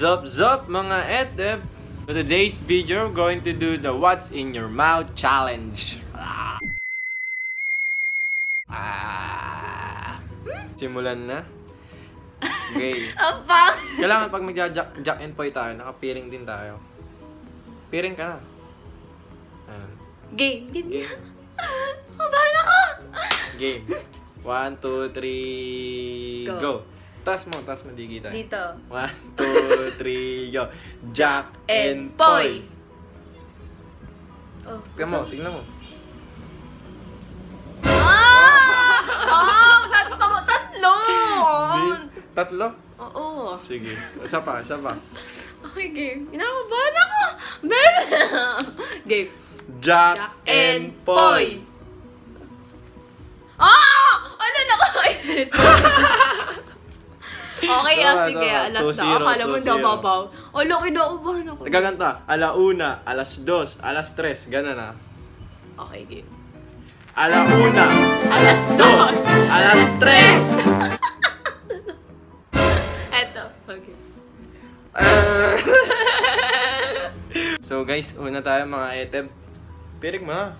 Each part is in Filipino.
Zup mga etep. For today's video, we're going to do the What's in Your Mouth challenge. Simulan na. Okay. Apa? Kailangan pag mag-jack and poy tayo, naka-peering din tayo. Peering ka na. Game. Game. Kabahan ako! Game. 1, 2, 3, go! Taas mo, di kita. Dito. 1, 2, 3, go! Jack and poy! Oh, Tingnan mo. Tatlo! Tatlo? Oo. Sige. Isa pa. Okay, game. Inakabahan ako! Bebe! Game. Jack and poy! Ano na ko? Okay, sige. Alas na. Akala mo na babaw. Laki na ako. Bahan ako. Nagkaganta. 1:00, 2:00, 3:00. Ganun na. Okay, game. 1:00, 2:00, 3:00. Eto. Okay. So guys, una tayo mga etep. Pirig mo na.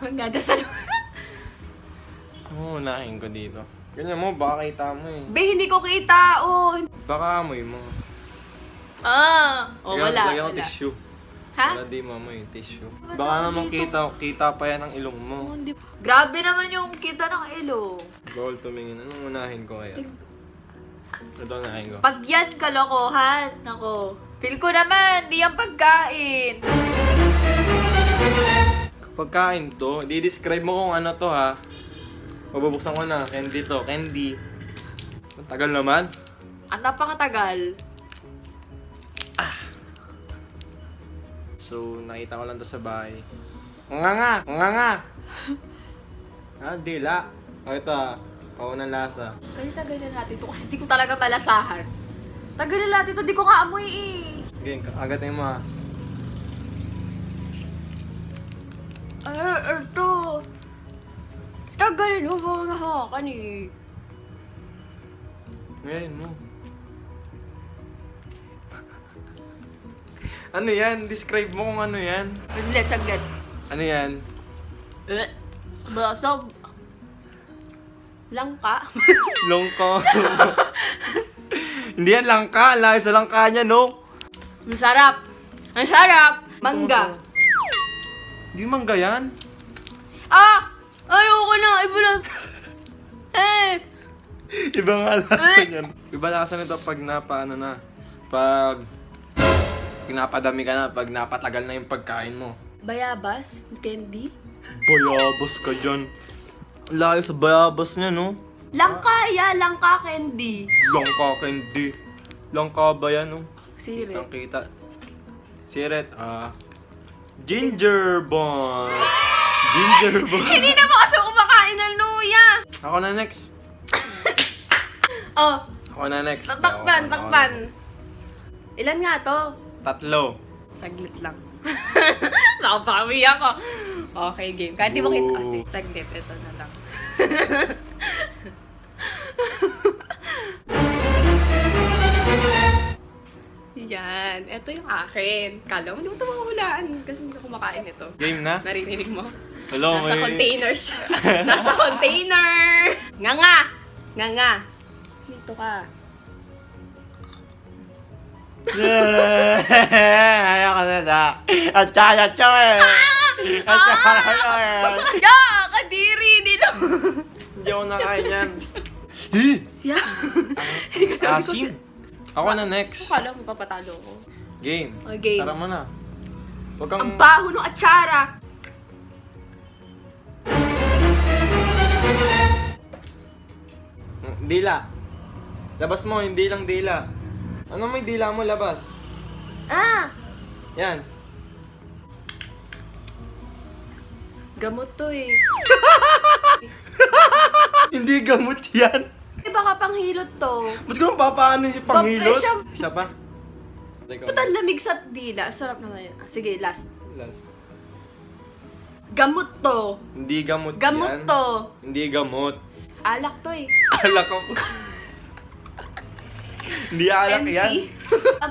Magdadasal mo. Unahin ko dito. Ganyan mo, baka kita mo eh. Be, hindi ko kita. Baka amoy mo. Wala. Lagyan ko tissue. Ha? Wala di mamoy, tissue. Baka naman kita pa yan ang ilong mo. Hindi. Grabe naman yung kita ng ilong. Bawal tumingin. Anong unahin ko kaya? Ito unahin ko. Pag yan, kalokohan. Nako. Feel ko naman, di yung pagkain. Pagkain to, di-describe mo kung ano to ha. Mabubuksan ko na, candy to, candy. Matagal naman. Ang napakatagal. So, nakita ko lang to sa bahay. Nga! Dila. Ito paunang lasa. Kasi tagalan natin to kasi di ko talaga malasahan. Tagalan natin to, di ko kaamoy eh. Okay, agatin mo ha. Ito. Tagalin mo ba nga hawakan eh. Ngayon mo. Ano yan? Describe mo kung ano yan. Saglit. Ano yan? Basag. Langka. Longko. Hindi yan langka. Layo sa langka niya, no? Ang sarap. Mangga. Hindi mangga yan. Ayoko na. Iba na. Iba nga lasa yan. Iba lasa nito pag pag napadami ka na, pag napatagal na yung pagkain mo. Bayabas? Candy? Bayabas ka dyan. Layo sa bayabas niya, no? Langka candy. Langka candy. Langka ba yan, no? Siret. Kitang-kita. Siret, Ginger Bond. Hindi na mo kasi kumakain ng luya. Ako na next. Ako na next. Takpan. Ilan nga to? 3. Saglit lang. Nakapawi ako. Okay, game. Kahit di mo kita kasi. Saglit, ito na lang. Yan. Ito yung akin. Kala mo, hindi mo ito mahulaan. Kasi hindi ko kumakain ito. Game na? Naririnig mo? Hello, Nasa container siya. Nasa container! Nga. Dito ka. Ayoko na na. At saka eh. Kadiri! Hindi ako nakain yan. Hindi kasi Asim. Ako na next. Akala mo papatalo ko. Game. Game. Tara mo na. Huwag kang... Ang baho ng atsara! Dila. Labas mo, hindi lang dila. Ano may dila mo, labas. Yan. Gamot to eh. Hindi gamot yan. Baka panghilot to. Ba't ko nang papaano yung panghilot? Isa pa. Ba't ang lamig sa dila? Sarap naman yun. Sige, last. Last. Gamot to. Hindi gamot, Gamot yan. to. Hindi gamot. Alak to eh. Alak ko. Hindi alak yan.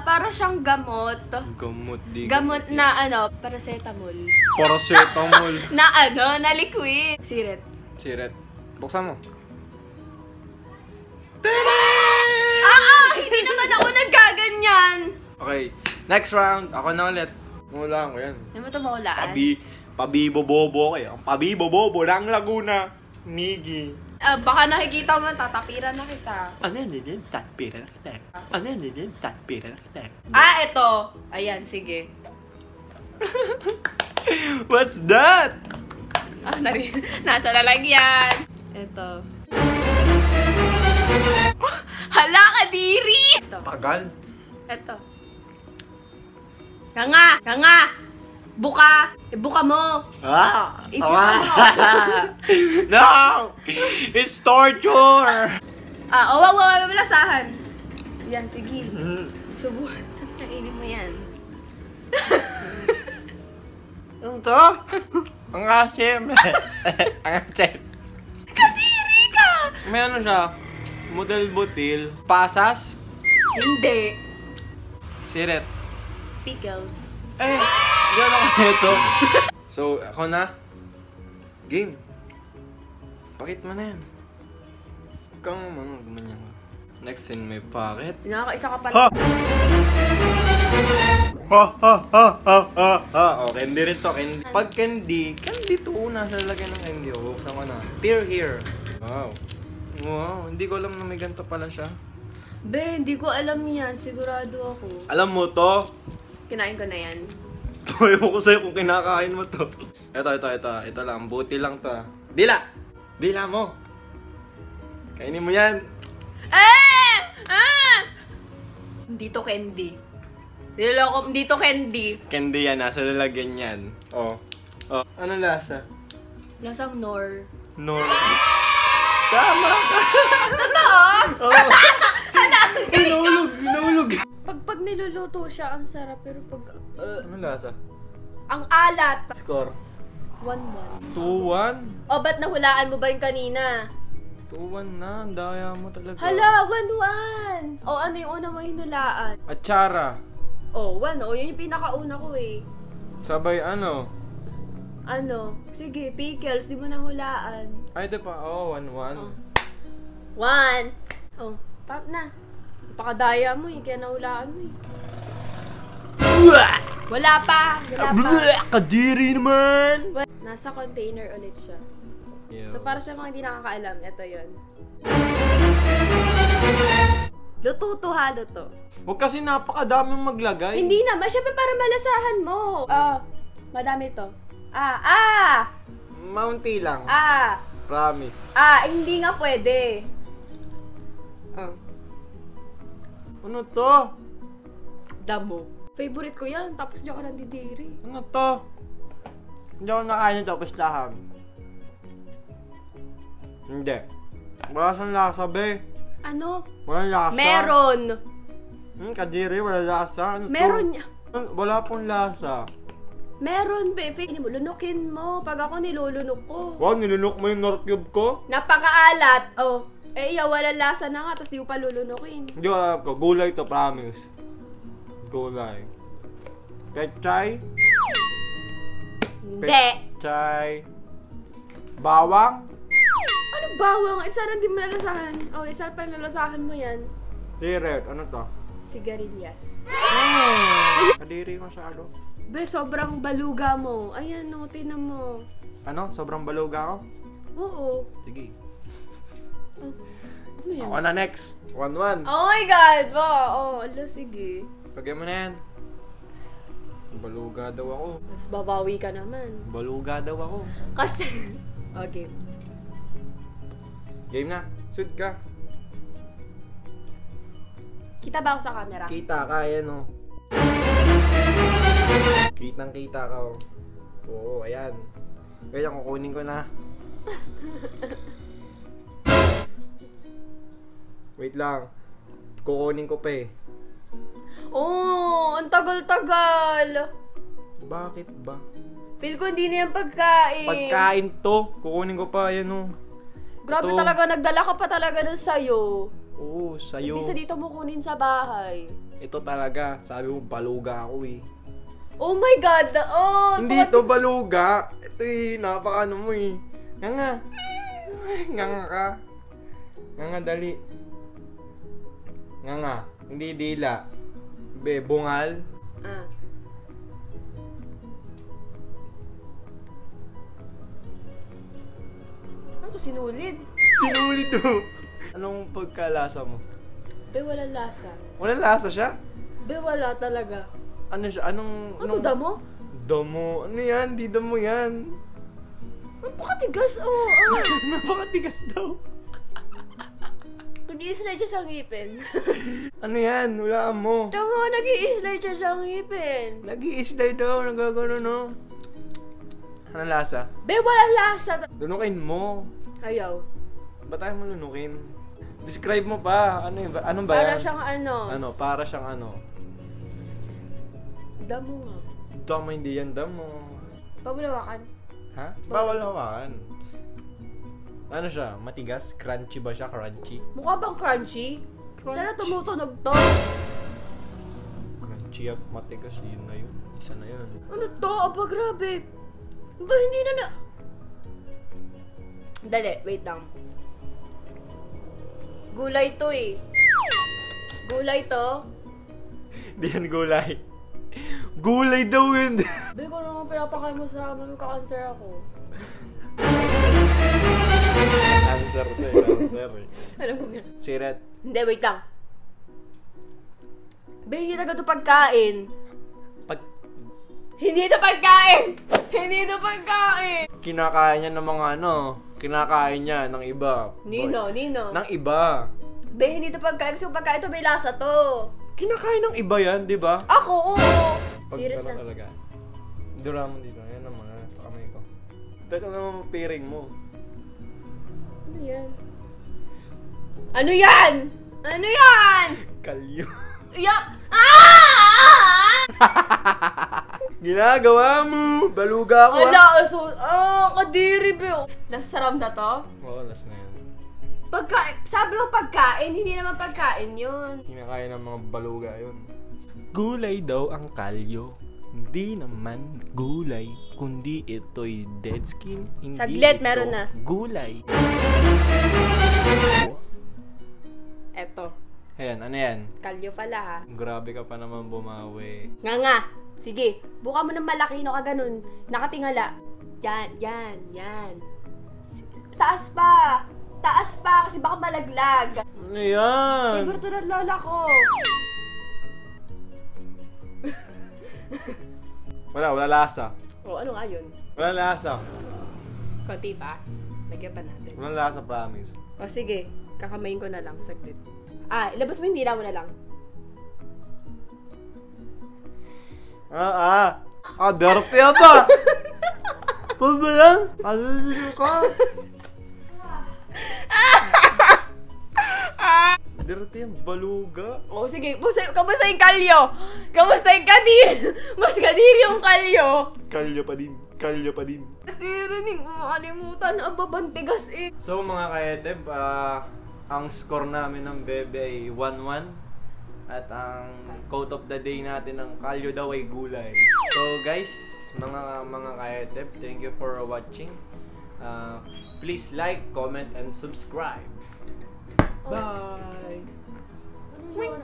Para siyang gamot. Gamot, di Gamot na paracetamol. Paracetamol. Na liquid. Siret. Siret. Buksan mo. Hindi naman ako nagkaganyan. Okay, next round. Ako na ulit. Mula ko yan. Hindi mo ito makulaan. Pabibo-bobo kayo. Ang pabibo-bobo ng Laguna. Migi. Baka nakikita mo, tatapiran na kita. Ano yan? Tatpira na kita. Ano yan? Tatpira na kita. Ito. Ayan, sige. What's that? Nasa lalagyan. Ito. Hala, kadiri! Ito. Tagal. Ito. Nga! Buka! Buka mo! Tawa! No! It's torture! Wag malasahan. Yan, sige. Subuhan. Kainin mo yan. Yung to? Ang asim. Ang asim. Kadiri ka! May ano siya? Model butil. Pasas? Hindi. Siret. Pickles. Yan ako nito. So, ako na. Game. Pakit mo na yan. Huwag kang gumanyan ka. Next in my pocket. Nakakaisa ka pala. Oh, candy rin to. Candy. Pag candy to. Nasa lagay ng candy. Buksan ko na. Tear here. Wow, hindi ko alam na may ganito pala siya. Be, hindi ko alam yan. Sigurado ako. Alam mo to? Kinain ko na yan. Ewan ko sa'yo kung kinakain mo to. Ito lang. Buti lang to. Dila mo. Kainin mo yan. Hindi to candy. Hindi to candy. Candy yan. Nasa lalagyan yan. Oh. Anong lasa? Lasang nor. No. Tama ka. Totoo? Oh. Inulog. Pag niluluto siya, ang sarap. Pero pag... Anong lasa? ang alat. Score. 1-1. 2-1? Ba't nahulaan mo ba yung kanina? 2-1 na. Ang daya mo talaga. Hala, 1-1. Ano yung una mo hinulaan? Atsara. 1. Yun yung pinakauna ko eh. Sabay ano? Sige, pickles. Di mo nahulaan. Ay, ito pa. 1-1. 1. Tap na. Napakadaya mo eh. Kaya nahulaan mo eh. Wala pa. Kadiri naman! Nasa container ulit siya. Yeah. So, para sa mga hindi nakakaalam, ito yun. Luto to ha, luto. Huwag kasi napakadaming maglagay. Hindi naman. Siyempre para malasahan mo. Madami to. Mounty lang. Promise. Hindi nga pwede. Ano to? Damo. Favorite ko yan. Tapos di ako nandidiri. Ano to? Hindi ako nakain ito. Paslahan. Hindi. Wala siyang lasa, be. Ano? Walang lasa. Meron. Kadiri, wala lasa. Ano Meron to? niya. Wala pong lasa. Meron, be. Lunukin mo. Pag ako nilulunok ko. Wow, nilunok mo yung North Cube ko? Napakaalat. Wala lasa na nga. Tapos di ko pa lulunukin. Hindi ko alam ko. Gulay to, promise. Gulay. Pechay? Hindi. Pechay. Bawang? Ano bawang? Isa rin di mo nalasahan. Isa pa nalasahan mo yan. Siret. Ano to? Sigarilyas. Kadiri masyado. Be, sobrang baluga mo. Ayan, tinan mo. Ano? Sobrang baluga ako? Oo. Sige. Ano yan? Ako na next. 1-1. Oh my God! Sige. Lagyan mo na yan. Baluga daw ako. Mas babawi ka naman. Baluga daw ako. Kasi... Okay. Game na. Shoot ka. Kita ba ako sa camera? Kita ka, yan o. Kitang-kita ka o. Oo, ayan. Kaya kukunin ko na. Wait lang. Kukunin ko pa eh. Ang tagal-tagal. Bakit ba? Feel ko hindi na yung pagkain. Pagkain to. Kukunin ko pa, yan o. Grabe ito. talaga, nagdala ka pa talaga nun sa'yo. Oo, sa'yo. Bisa dito mo kunin sa bahay. Ito talaga. Sabi mo, baluga ako eh. Oh my God! Oh! Hindi ito baluga. Ito eh, napaka-ano mo eh. Nga. Nga ka. Nga, dali. Nga. Hindi dila. Be, bungal. Ah. Ano to, sinulid? Sinulit to. Anong pagkalasa mo? Be, wala lasa. Walang lasa siya? Be, wala talaga. Ano siya? Anong... Ano damo? Damo? Ano yan? Di damo yan. Napakatigas, oh. Napakatigas daw. Nag-i-slide siya sa ngipin. Ano yan? Hulaan mo. Tama, nag-i-slide siya sa ngipin. Nag-i-slide daw. Nagagano, no? Anong lasa? Be, wala lasa. Lunukin mo. Ayaw. Ba't tayo mo lunukin? Describe mo pa. Ano yun? Anong ba Para yan? siyang ano. Ano? Para siyang ano? Damo nga. Damo, hindi yan damo. Pabulawakan. Ha? Bawal hawakan. Ano siya? Matigas? Crunchy ba siya? Crunchy? Mukha bang crunchy? Sana tumutunog to. Crunchy at matigas. Yun na yun. Isa na yun. Ano to? Aba, grabe. Ba, hindi na. Dali, wait lang. Gulay to eh. Gulay to. Di yan gulay. Gulay daw yun. Be, kung naman pinapakain mo sa akin, magka-cancer ako. Cancer to eh. Cancer eh. Alam mo nga. Siret. Hindi, wait lang. Be, hindi talaga to pagkain. Hindi to pagkain! Hindi to pagkain! Kinakain niya ng mga ano. Kinakain niya ng iba. Nino. Ng iba. Be, hindi to pagkain. Kasi kung pagkain to, may lasa to. Kinakain ng iba yan, di ba? Ako, oo. Pag Sirit ano lang. talaga. Dura mo dito. Yan ang mga kamay ko. Teka naman piring mo. Ano yan? Ano yan? Ano yan? Kalyo. Ya! Ah! Ginagawa mo! Baluga ako Ala, aso. Kadiri, be. Nasasaram na to? Oo, last na yan. Sabi mo pagkain, hindi naman pagkain yun. Kinakain ng mga baluga yun. Gulay daw ang kalyo. Hindi naman gulay, kundi ito'y dead skin. Hindi Saglit, ito meron na. Gulay. Eto, Ayan, ano yan? kalyo pala ha. Grabe ka pa naman bumawi. Nga. Sige, buka mo ng malaki, no ka ganun. Nakatingala. Yan. Taas pa, kasi baka malaglag. Ano yan? Favorite to ng lola ko. Wala lasa. O, ano nga yun? Wala lasa. Konti pa. Lagyan pa natin. Wala lasa, promise. O sige, kakamayin ko na lang, saglit. Ilabas mo yung dila mo na lang. Dirty ata! Paano ba yan? Ano ka? Dirty yung baluga. O sige, kamusta yung kalyo? Kamusta yung kadir? Mas kadir yung kalyo. Kalyo pa din. Katirinig, makalimutan. Ang babantigas eh. So mga ka-eteb, ang score namin ng Bebe ay 1-1. At ang quote of the day natin ng kalyo daw ay gulay. So guys, mga ka-eteb, thank you for watching. Please like, comment, and subscribe.